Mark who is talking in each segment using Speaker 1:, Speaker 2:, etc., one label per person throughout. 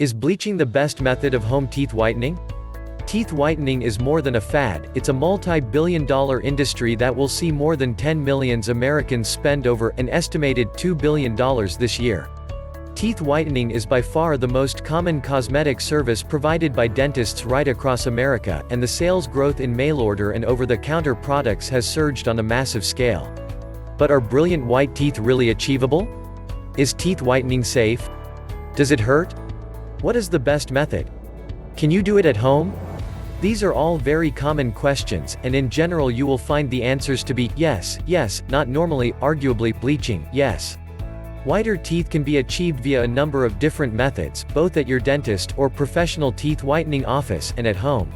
Speaker 1: Is bleaching the best method of home teeth whitening? Teeth whitening is more than a fad, it's a multi-billion-dollar industry that will see more than 10 million Americans spend over an estimated $2 billion this year. Teeth whitening is by far the most common cosmetic service provided by dentists right across America, and the sales growth in mail-order and over-the-counter products has surged on a massive scale. But are brilliant white teeth really achievable? Is teeth whitening safe? Does it hurt? What is the best method? Can you do it at home? These are all very common questions, and in general you will find the answers to be yes, not normally, arguably, bleaching, yes. Whiter teeth can be achieved via a number of different methods, both at your dentist or professional teeth whitening office and at home.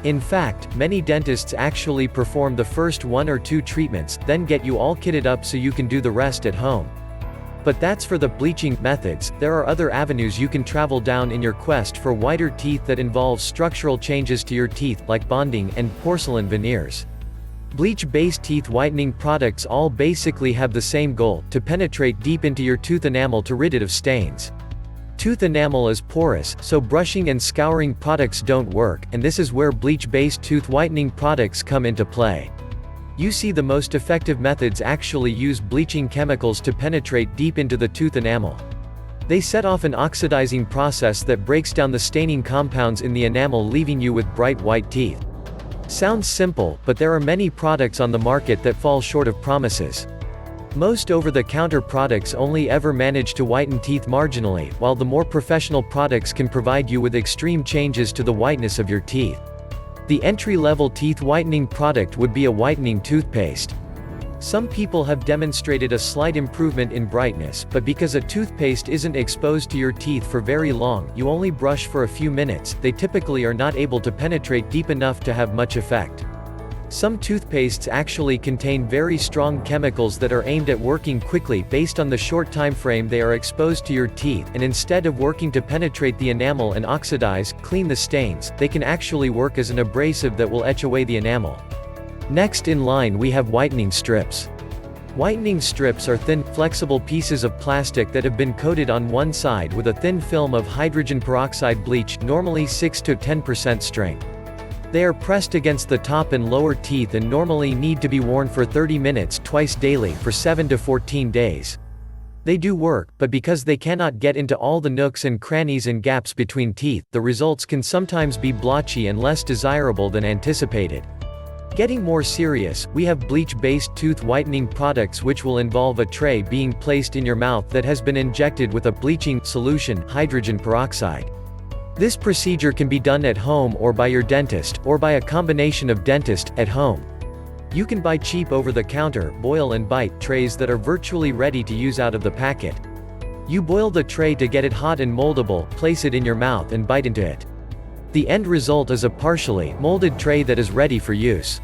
Speaker 1: In fact, many dentists actually perform the first 1 or 2 treatments, then get you all kitted up so you can do the rest at home. But that's for the bleaching methods. There are other avenues you can travel down in your quest for whiter teeth that involve structural changes to your teeth, like bonding and porcelain veneers. Bleach-based teeth whitening products all basically have the same goal: to penetrate deep into your tooth enamel to rid it of stains. Tooth enamel is porous, so brushing and scouring products don't work, and this is where bleach-based tooth whitening products come into play. You see, the most effective methods actually use bleaching chemicals to penetrate deep into the tooth enamel. They set off an oxidizing process that breaks down the staining compounds in the enamel, leaving you with bright white teeth. Sounds simple, but there are many products on the market that fall short of promises. Most over-the-counter products only ever manage to whiten teeth marginally, while the more professional products can provide you with extreme changes to the whiteness of your teeth. The entry-level teeth whitening product would be a whitening toothpaste. Some people have demonstrated a slight improvement in brightness, but because a toothpaste isn't exposed to your teeth for very long, you only brush for a few minutes, they typically are not able to penetrate deep enough to have much effect. Some toothpastes actually contain very strong chemicals that are aimed at working quickly based on the short time frame they are exposed to your teeth, and instead of working to penetrate the enamel and oxidize, clean the stains, they can actually work as an abrasive that will etch away the enamel. Next in line we have whitening strips. Whitening strips are thin, flexible pieces of plastic that have been coated on one side with a thin film of hydrogen peroxide bleach, normally 6 to 10% strength. They are pressed against the top and lower teeth and normally need to be worn for 30 minutes twice daily for 7 to 14 days. They do work, but because they cannot get into all the nooks and crannies and gaps between teeth, the results can sometimes be blotchy and less desirable than anticipated. Getting more serious, we have bleach-based tooth whitening products, which will involve a tray being placed in your mouth that has been injected with a bleaching solution, hydrogen peroxide. This procedure can be done at home or by your dentist, or by a combination of dentist, at home. You can buy cheap over-the-counter, boil and bite trays that are virtually ready to use out of the packet. You boil the tray to get it hot and moldable, place it in your mouth and bite into it. The end result is a partially molded tray that is ready for use.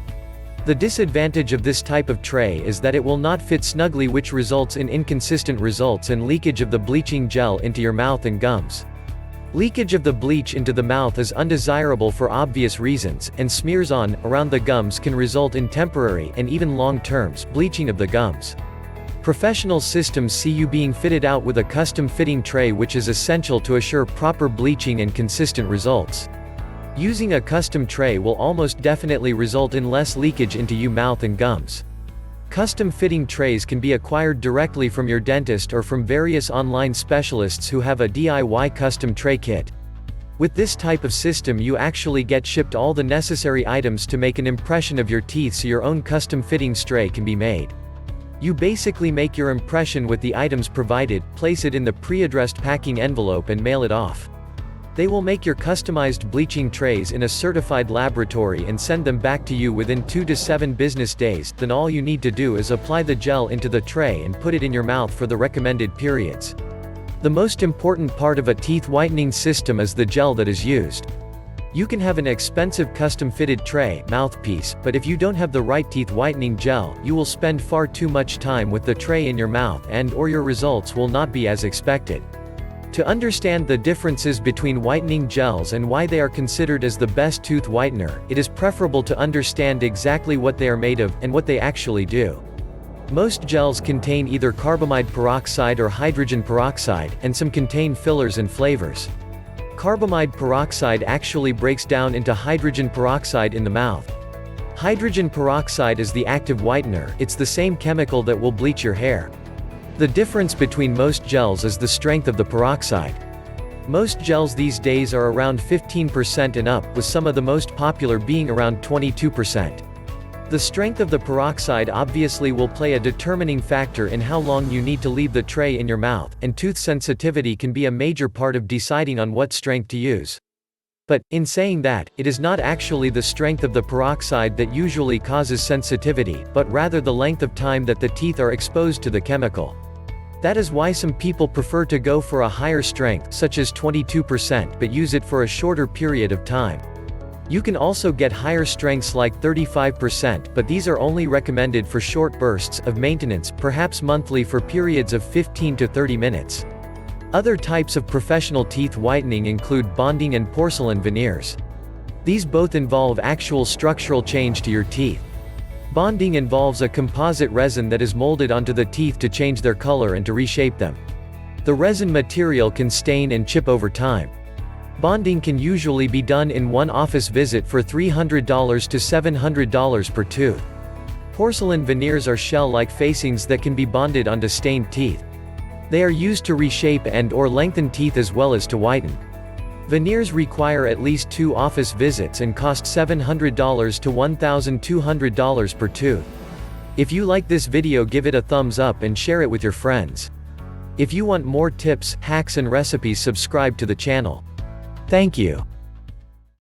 Speaker 1: The disadvantage of this type of tray is that it will not fit snugly, which results in inconsistent results and leakage of the bleaching gel into your mouth and gums. Leakage of the bleach into the mouth is undesirable for obvious reasons, and smears on, around the gums can result in temporary, and even long-term, bleaching of the gums. Professional systems see you being fitted out with a custom fitting tray, which is essential to assure proper bleaching and consistent results. Using a custom tray will almost definitely result in less leakage into your mouth and gums. Custom fitting trays can be acquired directly from your dentist or from various online specialists who have a DIY custom tray kit. With this type of system you actually get shipped all the necessary items to make an impression of your teeth, so your own custom fitting tray can be made. You basically make your impression with the items provided, place it in the pre-addressed packing envelope and mail it off. They will make your customized bleaching trays in a certified laboratory and send them back to you within 2 to 7 business days, then all you need to do is apply the gel into the tray and put it in your mouth for the recommended periods. The most important part of a teeth whitening system is the gel that is used. You can have an expensive custom-fitted tray, mouthpiece, but if you don't have the right teeth whitening gel, you will spend far too much time with the tray in your mouth and/or your results will not be as expected. To understand the differences between whitening gels and why they are considered as the best tooth whitener, it is preferable to understand exactly what they are made of, and what they actually do. Most gels contain either carbamide peroxide or hydrogen peroxide, and some contain fillers and flavors. carbamide peroxide actually breaks down into hydrogen peroxide in the mouth. Hydrogen peroxide is the active whitener, it's the same chemical that will bleach your hair. The difference between most gels is the strength of the peroxide. Most gels these days are around 15% and up, with some of the most popular being around 22%. The strength of the peroxide obviously will play a determining factor in how long you need to leave the tray in your mouth, and tooth sensitivity can be a major part of deciding on what strength to use. But, in saying that, it is not actually the strength of the peroxide that usually causes sensitivity, but rather the length of time that the teeth are exposed to the chemical. That is why some people prefer to go for a higher strength, such as 22%, but use it for a shorter period of time. You can also get higher strengths like 35%, but these are only recommended for short bursts of maintenance, perhaps monthly for periods of 15 to 30 minutes. Other types of professional teeth whitening include bonding and porcelain veneers. These both involve actual structural change to your teeth. Bonding involves a composite resin that is molded onto the teeth to change their color and to reshape them. The resin material can stain and chip over time. Bonding can usually be done in one office visit for $300 to $700 per tooth. Porcelain veneers are shell-like facings that can be bonded onto stained teeth. They are used to reshape and/or lengthen teeth as well as to whiten. Veneers require at least 2 office visits and cost $700 to $1,200 per tooth. If you like this video, give it a thumbs up and share it with your friends. If you want more tips, hacks and recipes, subscribe to the channel. Thank you.